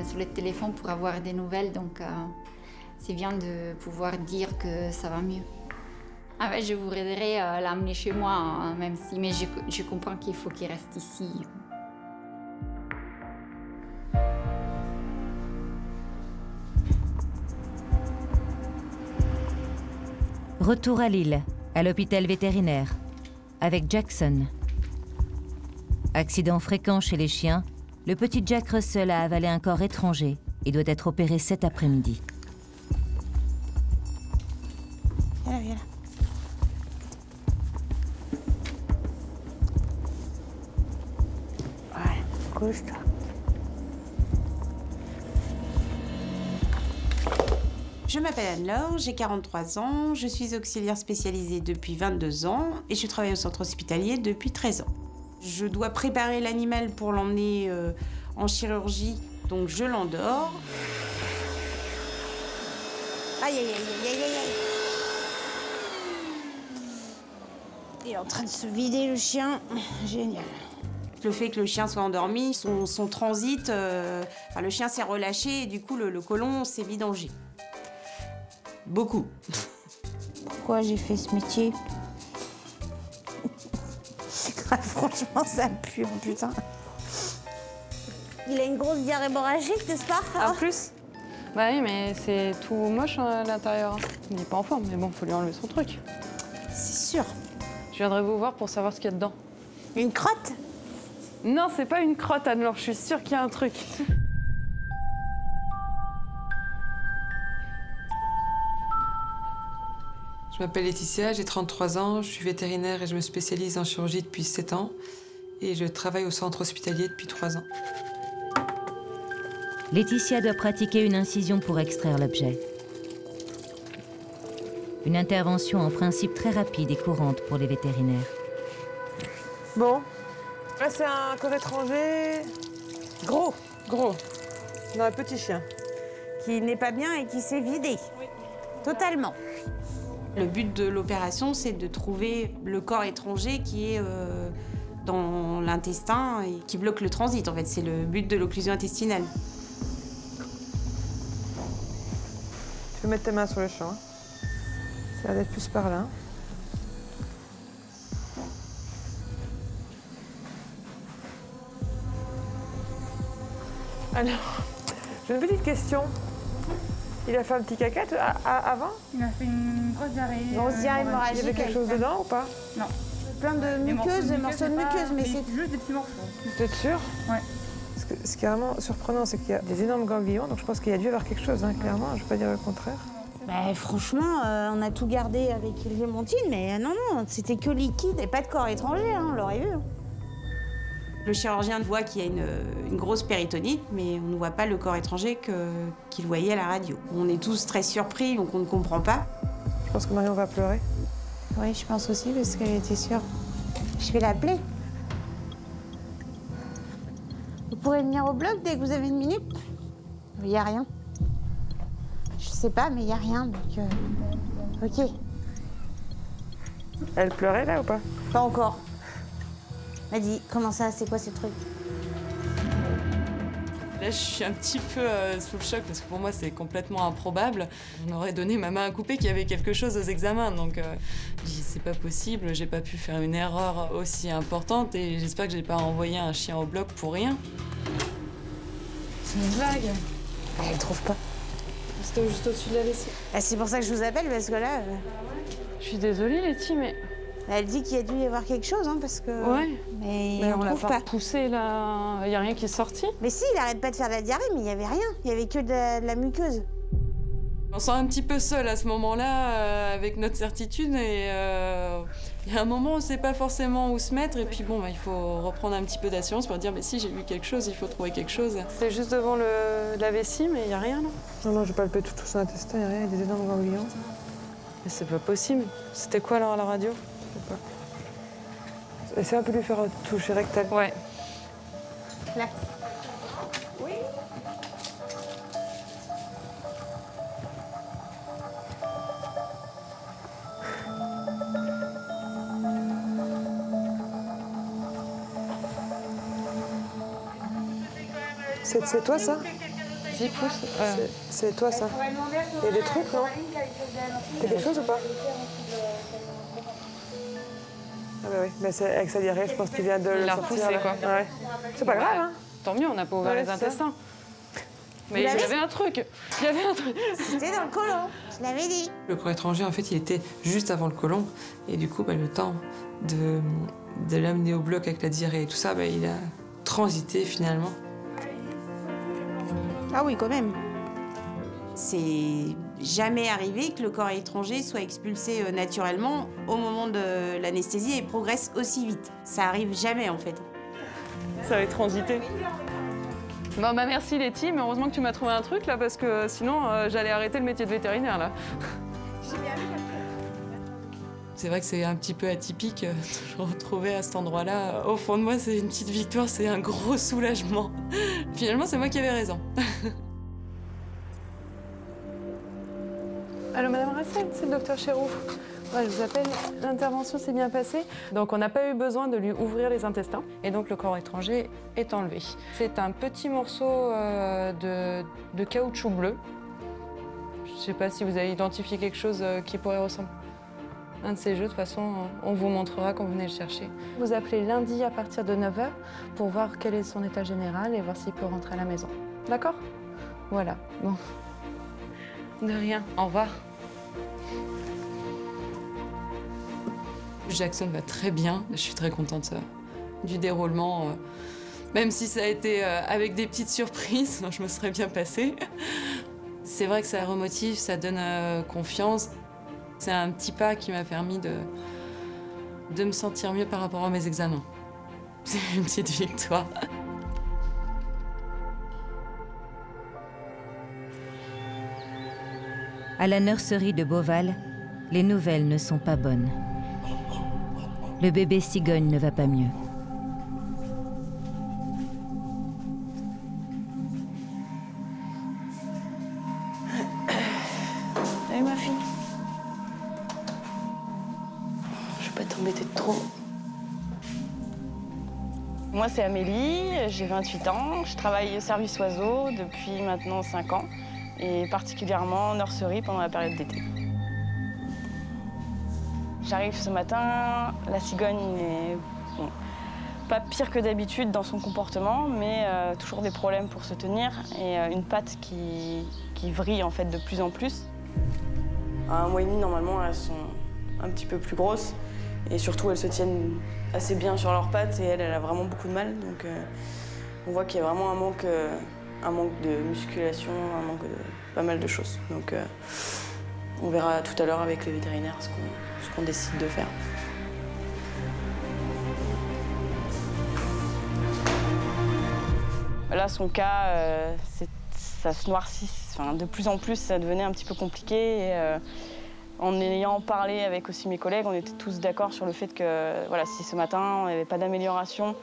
sur le téléphone pour avoir des nouvelles, donc c'est bien de pouvoir dire que ça va mieux. En fait, je voudrais l'amener chez moi, même si, mais je comprends qu'il faut qu'il reste ici. Retour à Lille, à l'hôpital vétérinaire, avec Jackson. Accident fréquent chez les chiens, le petit Jack Russell a avalé un corps étranger et doit être opéré cet après-midi. Viens là, viens là. Voilà, couche-toi. Je m'appelle Anne-Laure, j'ai 43 ans, je suis auxiliaire spécialisée depuis 22 ans et je travaille au centre hospitalier depuis 13 ans. Je dois préparer l'animal pour l'emmener en chirurgie, donc je l'endors. Aïe, aïe, aïe, aïe, aïe, aïe. Il est en train de se vider, le chien. Génial. Le fait que le chien soit endormi, son transit, le chien s'est relâché et du coup le côlon s'est vidangé. Beaucoup. Pourquoi j'ai fait ce métier? Franchement, ça pue, putain. Il a une grosse diarrhée hémorragique, n'est-ce pas? En plus? Bah oui, mais c'est tout moche à l'intérieur. Il n'est pas en forme, mais bon, faut lui enlever son truc. C'est sûr. Je viendrai vous voir pour savoir ce qu'il y a dedans. Une crotte? Non, c'est pas une crotte, Anne-Laure. Je suis sûre qu'il y a un truc. Je m'appelle Laetitia, j'ai 33 ans, je suis vétérinaire et je me spécialise en chirurgie depuis 7 ans. Et je travaille au centre hospitalier depuis 3 ans. Laetitia doit pratiquer une incision pour extraire l'objet. Une intervention en principe très rapide et courante pour les vétérinaires. Bon, là c'est un corps étranger gros. Non, un petit chien. Qui n'est pas bien et qui s'est vidé. Oui. Totalement. Le but de l'opération, c'est de trouver le corps étranger qui est dans l'intestin et qui bloque le transit. En fait, c'est le but de l'occlusion intestinale. Tu peux mettre tes mains sur le champ. Ça va être plus par là. Alors, j'ai une petite question. Il a fait un petit caca avant? Il a fait une grosse diarrhée. Grosse diarrhée hémorragique. Il y avait quelque chose dedans ou pas? Non. Plein de muqueuses, des morceaux de muqueuses, mais c'est juste des petits morceaux. Vous êtes sûr? Ouais. Ce qui est vraiment surprenant, c'est qu'il y a des énormes ganglions, donc je pense qu'il y a dû y avoir quelque chose, hein, clairement. Je ne vais pas dire le contraire. Bah, franchement, on a tout gardé avec Clémentine, mais non, c'était que liquide et pas de corps étranger, hein, on l'aurait vu. Le chirurgien voit qu'il y a une grosse péritonite, mais on ne voit pas le corps étranger qu'il voyait à la radio. On est tous très surpris, donc on ne comprend pas. Je pense que Marion va pleurer. Oui, je pense aussi, parce qu'elle était sûre. Je vais l'appeler. Vous pourrez venir au bloc dès que vous avez une minute? Il n'y a rien. Je sais pas, mais il n'y a rien, donc... Ok. Elle pleurait, là, ou pas? Pas encore. Elle m'a dit, comment ça, c'est quoi ce truc? Là, je suis un petit peu sous le choc parce que pour moi, c'est complètement improbable. On aurait donné ma main à couper qu'il y avait quelque chose aux examens. Donc, je dis, c'est pas possible, j'ai pas pu faire une erreur aussi importante et j'espère que j'ai pas envoyé un chien au bloc pour rien. C'est une blague. Elle trouve pas. C'était juste au-dessus de la WC. C'est pour ça que je vous appelle, parce que là... Je suis désolée, Letty, mais... Elle dit qu'il y a dû y avoir quelque chose, hein, parce que... Ouais. Mais on l'a trouve pas. poussé, là. Il n'y a rien qui est sorti. Mais si, il arrête pas de faire de la diarrhée, mais il n'y avait rien. Il n'y avait que de la muqueuse. On se sent un petit peu seul à ce moment-là, avec notre certitude. Et il y a un moment où on ne sait pas forcément où se mettre. Et puis bon, il faut reprendre un petit peu d'assurance pour dire, mais si, j'ai vu quelque chose, il faut trouver quelque chose. C'est juste devant la vessie, mais il n'y a rien, non? Non, j'ai palpé tout son intestin, il n'y a rien, il y a des énormes ganglions. Mais c'est pas possible. C'était quoi alors à la radio? Essaye un peu de lui faire toucher rectal. Ouais. Là. Oui. C'est toi, ça? 10 pouces. C'est toi, ça? Il y a des trucs, non? T'as quelque chose ou pas? Ah bah oui, mais avec sa diarrhée, je pense qu'il vient de le sortir. Poussé, quoi. Ouais. C'est pas grave, hein? Tant mieux, on n'a pas ouvert les intestins. Mais il y avait un truc. Il y avait un truc. C'était dans le côlon, je l'avais dit. Le corps étranger, en fait, il était juste avant le côlon. Et du coup, le temps de l'amener au bloc avec la diarrhée et tout ça, il a transité finalement. Ah oui, quand même. C'est jamais arrivé que le corps étranger soit expulsé naturellement au moment de l'anesthésie et progresse aussi vite. Ça arrive jamais, en fait. Ça avait transité. Bon, merci Letty, mais heureusement que tu m'as trouvé un truc là, parce que sinon j'allais arrêter le métier de vétérinaire là. C'est vrai que c'est un petit peu atypique de se retrouver à cet endroit-là. Au fond de moi, c'est une petite victoire, c'est un gros soulagement. Finalement, c'est moi qui avais raison. Allô, Madame Rassel, c'est le docteur Chéroux. Ouais, je vous appelle, l'intervention s'est bien passée. Donc on n'a pas eu besoin de lui ouvrir les intestins. Et donc le corps étranger est enlevé. C'est un petit morceau de caoutchouc bleu. Je ne sais pas si vous avez identifié quelque chose qui pourrait ressembler. Un de ces jeux, de toute façon, on vous montrera quand vous venez le chercher. Vous appelez lundi à partir de 9h pour voir quel est son état général et voir s'il peut rentrer à la maison. D'accord? Voilà, bon. De rien, au revoir. Jackson va très bien, je suis très contente du déroulement. Même si ça a été avec des petites surprises, je me serais bien passée. C'est vrai que ça remotive, ça donne confiance. C'est un petit pas qui m'a permis de me sentir mieux par rapport à mes examens. C'est une petite victoire. À la nurserie de Beauval, les nouvelles ne sont pas bonnes. Le bébé cigogne ne va pas mieux. Allez, ma fille. Je vais pas t'embêter de trop. Moi, c'est Amélie, j'ai 28 ans. Je travaille au service oiseaux depuis maintenant 5 ans. Et particulièrement en nurserie pendant la période d'été. J'arrive ce matin, la cigogne n'est pas pire que d'habitude dans son comportement, mais toujours des problèmes pour se tenir et une patte qui vrille en fait de plus en plus. À 1 mois et demi, normalement, elles sont un petit peu plus grosses et surtout elles se tiennent assez bien sur leurs pattes et elle a vraiment beaucoup de mal. Donc on voit qu'il y a vraiment un manque de musculation, un manque de pas mal de choses. Donc on verra tout à l'heure avec les vétérinaires ce qu'on décide de faire. Là, son cas, ça se noircit. Enfin, de plus en plus, ça devenait un petit peu compliqué. Et, en ayant parlé avec aussi mes collègues, on était tous d'accord sur le fait que voilà, si ce matin, il n'y avait pas d'amélioration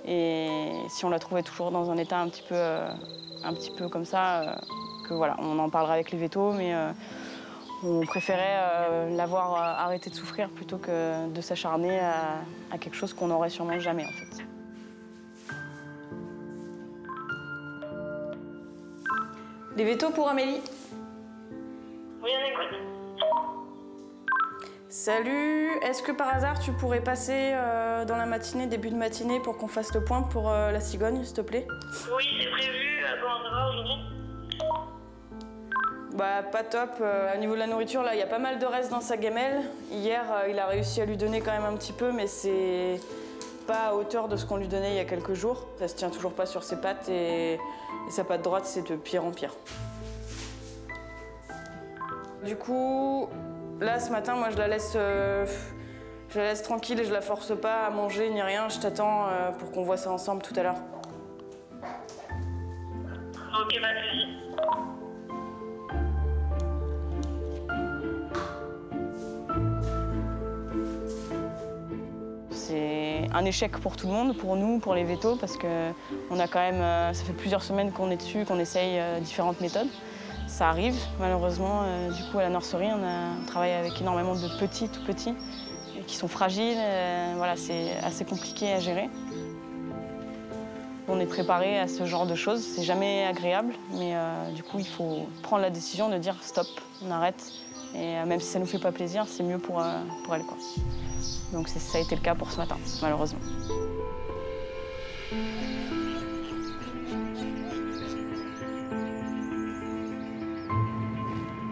et si on la trouvait toujours dans un état un petit peu comme ça, que voilà, on en parlera avec les vétos, mais on préférait la voir arrêter de souffrir plutôt que de s'acharner à quelque chose qu'on n'aurait sûrement jamais, en fait. Les vétos pour Amélie. Oui, on écoute. Salut, est-ce que par hasard tu pourrais passer dans la matinée, début de matinée, pour qu'on fasse le point pour la cigogne, s'il te plaît? Oui, c'est prévu. Comment ça va aujourd'hui? Bah, pas top. Au niveau de la nourriture, là, il y a pas mal de restes dans sa gamelle. Hier, il a réussi à lui donner quand même un petit peu, mais c'est pas à hauteur de ce qu'on lui donnait il y a quelques jours. Ça se tient toujours pas sur ses pattes et sa patte droite, c'est de pire en pire. Du coup, là, ce matin, moi, je la laisse tranquille et je la force pas à manger ni rien. Je t'attends pour qu'on voit ça ensemble tout à l'heure. Ok, pas de soucis. C'est un échec pour tout le monde, pour nous, pour les vétos, parce que on a quand même, ça fait plusieurs semaines qu'on est dessus, qu'on essaye différentes méthodes. Ça arrive, malheureusement. Du coup, à la nurserie, on travaille avec énormément de petits, tout petits, qui sont fragiles. Voilà, c'est assez compliqué à gérer. On est préparé à ce genre de choses. C'est jamais agréable, mais du coup, il faut prendre la décision de dire stop, on arrête. Et même si ça nous fait pas plaisir, c'est mieux pour elle, quoi. Donc ça a été le cas pour ce matin, malheureusement.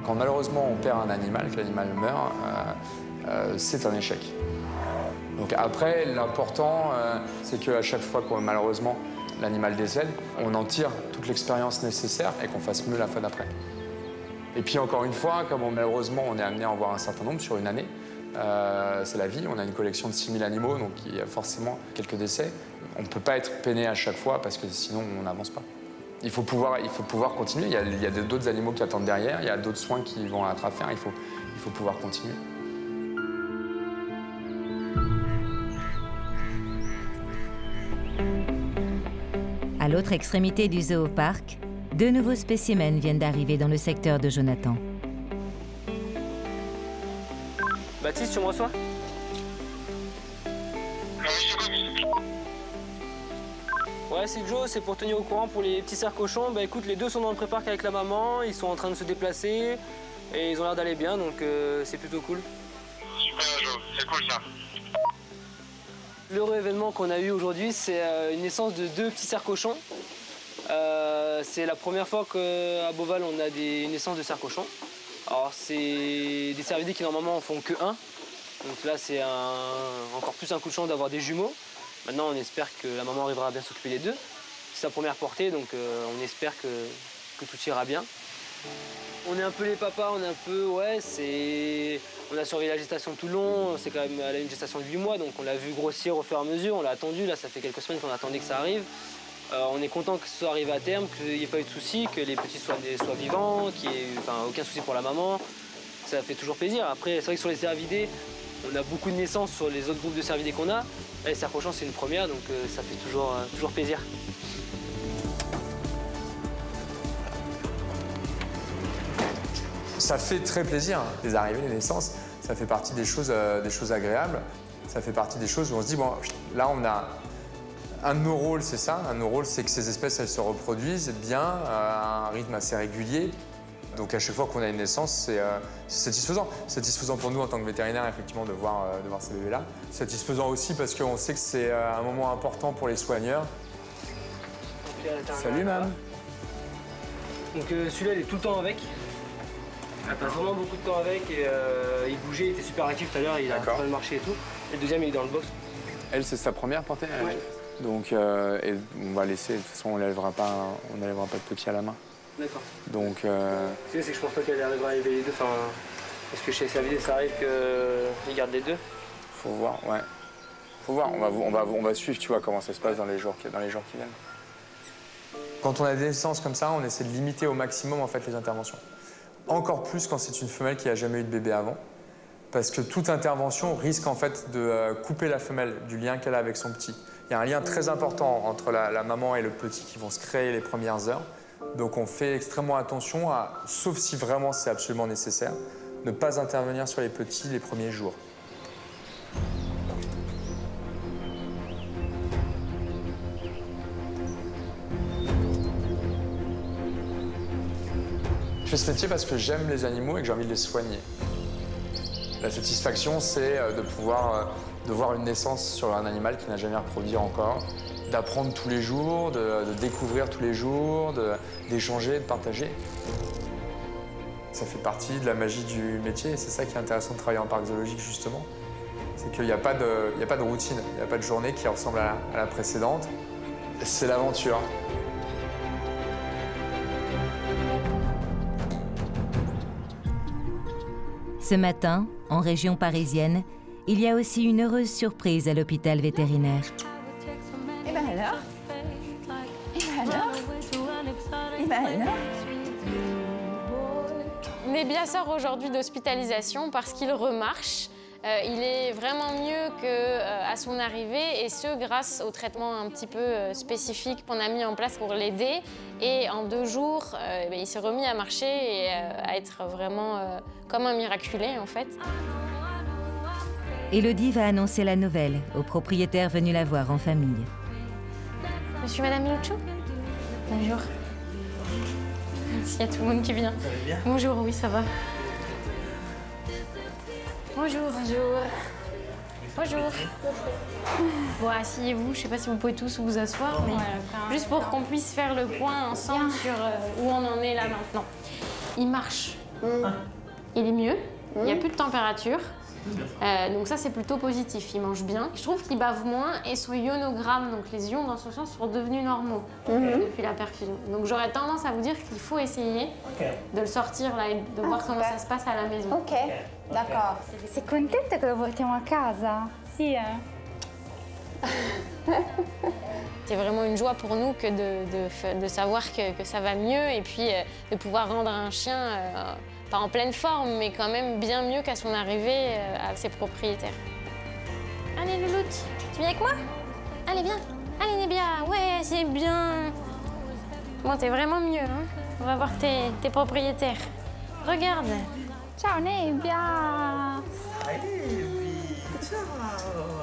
Quand malheureusement on perd un animal, que l'animal meurt, c'est un échec. Donc après, l'important, c'est qu'à chaque fois que malheureusement l'animal décède, on en tire toute l'expérience nécessaire et qu'on fasse mieux la fois d'après. Et puis encore une fois, comme malheureusement on est amené à en voir un certain nombre sur une année, c'est la vie, on a une collection de 6000 animaux, donc il y a forcément quelques décès. On ne peut pas être peiné à chaque fois parce que sinon on n'avance pas. Il faut pouvoir continuer, il y a d'autres animaux qui attendent derrière, il y a d'autres soins qui vont être à faire, il faut pouvoir continuer. À l'autre extrémité du zooparc, 2 nouveaux spécimens viennent d'arriver dans le secteur de Jonathan. Baptiste, tu me reçois? Ouais, c'est Joe, c'est pour tenir au courant pour les petits cerfs cochons. Bah écoute, les deux sont dans le pré-parc avec la maman, ils sont en train de se déplacer et ils ont l'air d'aller bien, donc c'est plutôt cool. Super Joe, c'est cool ça. L'heureux événement qu'on a eu aujourd'hui, c'est une naissance de 2 petits cerfs cochons. C'est la première fois qu'à Beauval, on a une naissance de cerfs cochons. Alors c'est des cervidés qui normalement en font que 1. Donc là c'est encore plus un coup de chance d'avoir des jumeaux. Maintenant on espère que la maman arrivera à bien s'occuper des 2. C'est sa première portée, donc on espère que tout ira bien. On est un peu les papas, on est un peu, ouais, on a surveillé la gestation tout le long, c'est quand même, elle a une gestation de 8 mois, donc on l'a vu grossir au fur et à mesure, on l'a attendu, là ça fait quelques semaines qu'on attendait que ça arrive. On est content que ce soit arrivé à terme, qu'il n'y ait pas eu de soucis, que les petits soient vivants, qu'il n'y ait aucun souci pour la maman. Ça fait toujours plaisir. Après, c'est vrai que sur les cervidés, on a beaucoup de naissances sur les autres groupes de cervidés qu'on a. Là, les cerfs cochons, c'est une première, donc ça fait toujours plaisir. Ça fait très plaisir, les arrivées, les naissances. Ça fait partie des choses agréables. Ça fait partie des choses où on se dit, bon, là, on a... Un de nos rôles, c'est ça. Un de nos rôles, c'est que ces espèces, elles se reproduisent bien, à un rythme assez régulier. Donc à chaque fois qu'on a une naissance, c'est satisfaisant. Satisfaisant pour nous en tant que vétérinaire, effectivement, de voir ces bébés-là. Satisfaisant aussi parce qu'on sait que c'est un moment important pour les soigneurs. Salut, mam. Donc celui-là, il est tout le temps avec. Elle passe vraiment beaucoup de temps avec et il bougeait, il était super actif tout à l'heure, il a en train de marcher et tout. Et le deuxième, il est dans le box. Elle, c'est sa première portée. Ouais. Donc et on va laisser, de toute façon, on n'élèvera pas de petit à la main. D'accord. Donc. C'est que je pense pas qu'elle arrivera à élever les 2. Enfin, parce que chez les cervidés, ça arrive qu'ils gardent les 2. Faut voir, ouais. Faut voir. On va suivre, tu vois, comment ça se passe dans les jours qui viennent. Quand on a des naissances comme ça, on essaie de limiter au maximum en fait, les interventions. Encore plus quand c'est une femelle qui n'a jamais eu de bébé avant, parce que toute intervention risque en fait de couper la femelle du lien qu'elle a avec son petit. Il y a un lien très important entre la maman et le petit qui vont se créer les premières heures. Donc on fait extrêmement attention à, sauf si vraiment c'est absolument nécessaire, ne pas intervenir sur les petits les premiers jours. Je fais ce métier parce que j'aime les animaux et que j'ai envie de les soigner. La satisfaction, c'est de pouvoir de voir une naissance sur un animal qui n'a jamais reproduit encore, d'apprendre tous les jours, de découvrir tous les jours, d'échanger, de partager. Ça fait partie de la magie du métier et c'est ça qui est intéressant de travailler en parc zoologique, justement. C'est qu'il n'y a pas de routine, il n'y a pas de journée qui ressemble à la précédente. C'est l'aventure. Ce matin, en région parisienne, il y a aussi une heureuse surprise à l'hôpital vétérinaire. Et ben alors? Et ben alors? Et ben alors? Nebia sort aujourd'hui d'hospitalisation parce qu'il remarche. Il est vraiment mieux qu'à son arrivée, et ce, grâce au traitement un petit peu spécifique qu'on a mis en place pour l'aider. Et en 2 jours, il s'est remis à marcher et à être vraiment comme un miraculé, en fait. Élodie va annoncer la nouvelle aux propriétaires venus la voir en famille. Monsieur, madame Milouchou? Bonjour. Il y a tout le monde qui vient. Ça va bien? Bonjour, oui, ça va. Bonjour. Bonjour. Bonjour. Bon, asseyez-vous. Je sais pas si vous pouvez tous vous asseoir, mais juste pour qu'on puisse faire le point ensemble sur où on en est là maintenant. Il marche. Il est mieux. Il n'y a plus de température. Donc ça, c'est plutôt positif. Il mange bien. Je trouve qu'il bave moins et son ionogramme, donc les ions dans son sang, sont devenus normaux depuis la perfusion. Donc j'aurais tendance à vous dire qu'il faut essayer de le sortir là et de voir comment ça se passe à la maison. Ok, d'accord. Sei contenta che lo portiamo a casa? Sì, C'est vraiment une joie pour nous que de savoir que ça va mieux et puis de pouvoir rendre un chien, pas en pleine forme, mais quand même bien mieux qu'à son arrivée à ses propriétaires. Allez Louloute, tu viens avec moi? Allez viens, allez Nebia, ouais c'est bien. Bon, t'es vraiment mieux, hein? On va voir tes propriétaires. Regarde. Ciao Nebia.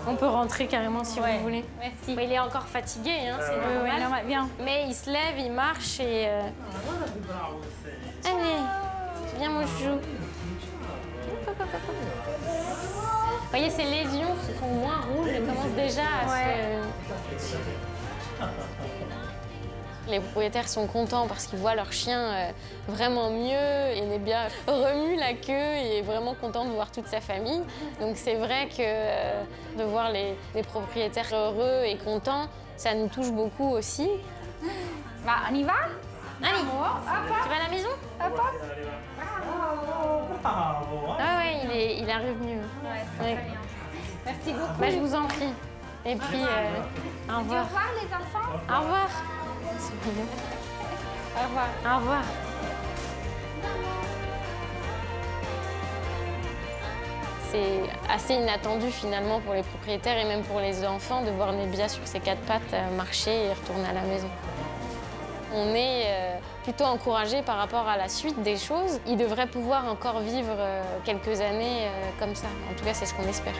On peut rentrer carrément si vous voulez. Merci. Il est encore fatigué, hein, c'est normal. Viens. Mais il se lève, il marche et... Allez, viens mon chou. Vous voyez, ces lésions sont moins rouges, elles commencent déjà à se... Les propriétaires sont contents parce qu'ils voient leur chien vraiment mieux et Nebia remue la queue et est vraiment content de voir toute sa famille. Donc c'est vrai que de voir les propriétaires heureux et contents, ça nous touche beaucoup aussi. Bah, on y va? Allez, tu vas à la maison? Ah ouais, il arrive mieux. Ouais. Merci beaucoup. Bah, je vous en prie. Et puis, au revoir. Au revoir les enfants. Au revoir. Au revoir. Au revoir. C'est assez inattendu finalement pour les propriétaires et même pour les enfants de voir Nebia sur ses 4 pattes marcher et retourner à la maison. On est plutôt encouragé par rapport à la suite des choses. Il devrait pouvoir encore vivre quelques années comme ça. En tout cas, c'est ce qu'on espère.